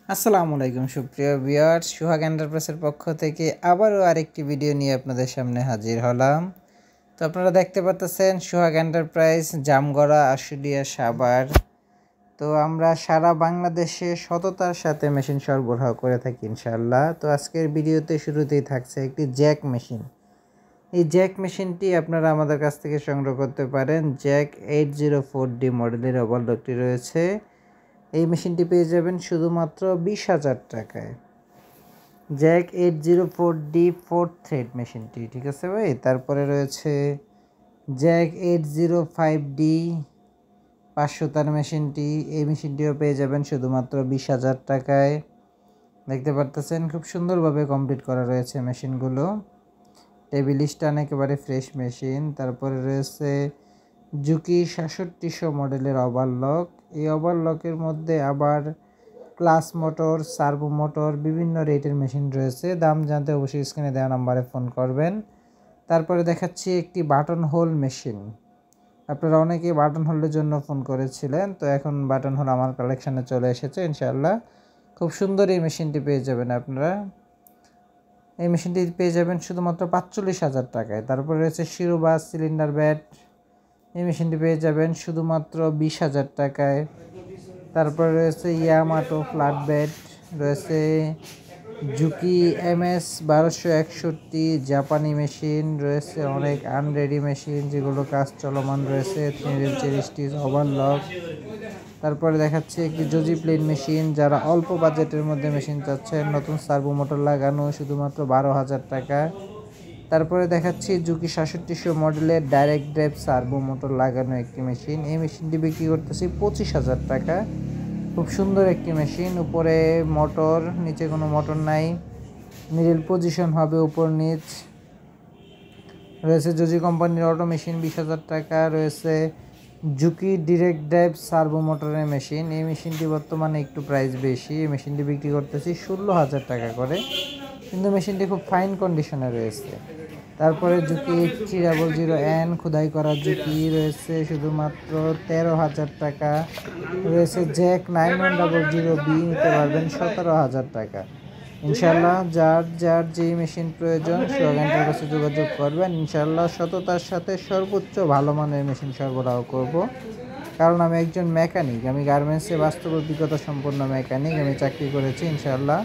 আসসালামু আলাইকুম সুপ্রিয় ভিউয়ার্স, সোহাগ এন্টারপ্রাইজের পক্ষ থেকে আবারও আরেকটি ভিডিও নিয়ে আপনাদের সামনে হাজির হলাম। তো আপনারা দেখতে পাচ্ছেন সোহাগ এন্টারপ্রাইজ, জামগড়া, আশুলিয়া, সাভার। তো আমরা সারা বাংলাদেশে সততার সাথে মেশিন সরবরাহ করে থাকি ইনশাআল্লাহ। তো আজকের ভিডিওতে শুরুতেই থাকছে একটি জ্যাক মেশিন। এই জ্যাক মেশিনটি আপনারা আমাদের কাছ থেকে সংগ্রহ করতে পারেন। জ্যাক 804D মডেলের ওভারলকটি রয়েছে। এই মেশিনটি পেয়ে যাবেন শুধুমাত্র 20,000 টাকায়। জ্যাক 804D 4th থ্রেড মেশিনটি, ঠিক আছে ভাই। তারপরে রয়েছে জ্যাক 805D 500 তার মেশিনটি। এই মেশিনটিও পেয়ে যাবেন শুধুমাত্র 20,000 টাকায়। দেখতে পারতেছেন খুব সুন্দরভাবে কমপ্লিট করা রয়েছে মেশিনগুলো। টেবিল স্ট্যান্ড একেবারে ফ্রেশ মেশিন। তারপরে রয়েছে জুকি 6700 মডেলের ওভারলক। এই ওভারলকের মধ্যে আবার ক্লাস মোটর, সার্ভো মোটর, বিভিন্ন রেটের মেশিন রয়েছে। দাম জানতে অবশ্যই স্ক্রিনে দেওয়া নাম্বারে ফোন করবেন। তারপরে দেখাচ্ছি একটি বাটন হোল মেশিন। আপনারা অনেকেই বাটন হোলের জন্য ফোন করেছিলেন, তো এখন বাটন হোল আমার কালেকশানে চলে এসেছে ইনশাআল্লাহ। খুব সুন্দর এই মেশিনটি পেয়ে যাবেন আপনারা। এই মেশিনটি পেয়ে যাবেন শুধুমাত্র 45,000 টাকায়। তারপরে রয়েছে শিরোবা সিলিন্ডার ব্যাট। এই মেশিনটি পেয়ে যাবেন শুধুমাত্র 20,000 টাকায়। তারপরে রয়েছে ইয়ামাটো ফ্ল্যাট বেড, রয়েছে জুকি MS 1261 জাপানি মেশিন, রয়েছে অনেক আনরেডি মেশিন যেগুলো কাজ চলমান রয়েছে। 3 স্টিচ ওভারলক। তারপরে দেখাচ্ছে একটি জজি প্লেন মেশিন। যারা অল্প বাজেটের মধ্যে মেশিন চাচ্ছেন, নতুন সার্ভো মোটর লাগানো, শুধুমাত্র 12,000 টাকা। তারপরে দেখাচ্ছি জুকি 6700 মডেলের ডাইরেক্ট ড্রাইভ সার্ভো মোটর লাগানো একটি মেশিন। এই মেশিনটি বিক্রি করতেছি 25,000 টাকা। খুব সুন্দর একটি মেশিন। উপরে মোটর, নিচে কোনো মোটর নাই, মিডল পজিশন হবে উপর নিচ। রয়েছে জজি কোম্পানির অটো মেশিন 20,000 টাকা। রয়েছে জুকি ডিরেক্ট ড্রাইভ সার্ভো মোটরের মেশিন। এই মেশিনটি বর্তমানে একটু প্রাইস বেশি। এই মেশিনটি বিক্রি করতেছি 16,000 টাকা করে, কিন্তু মেশিনটি খুব ফাইন কন্ডিশনে রয়েছে। তারপরে জুকি 300N খোদাই করা জুকি রয়েছে শুধুমাত্র 13,000 টাকা। রয়েছে জ্যাক 9100B নিতে পারবেন 17,000 টাকা। ইনশাল্লাহ যার যার যেই মেশিন প্রয়োজন সোহাগের কাছে যোগাযোগ করবেন। ইনশাল্লাহ সততার সাথে সর্বোচ্চ ভালো মানের মেশিন সরবরাহ করব, কারণ আমি একজন মেকানিক। আমি গার্মেন্টসে বাস্তব অভিজ্ঞতা সম্পন্ন মেকানিক, আমি চাকরি করেছি ইনশাল্লাহ।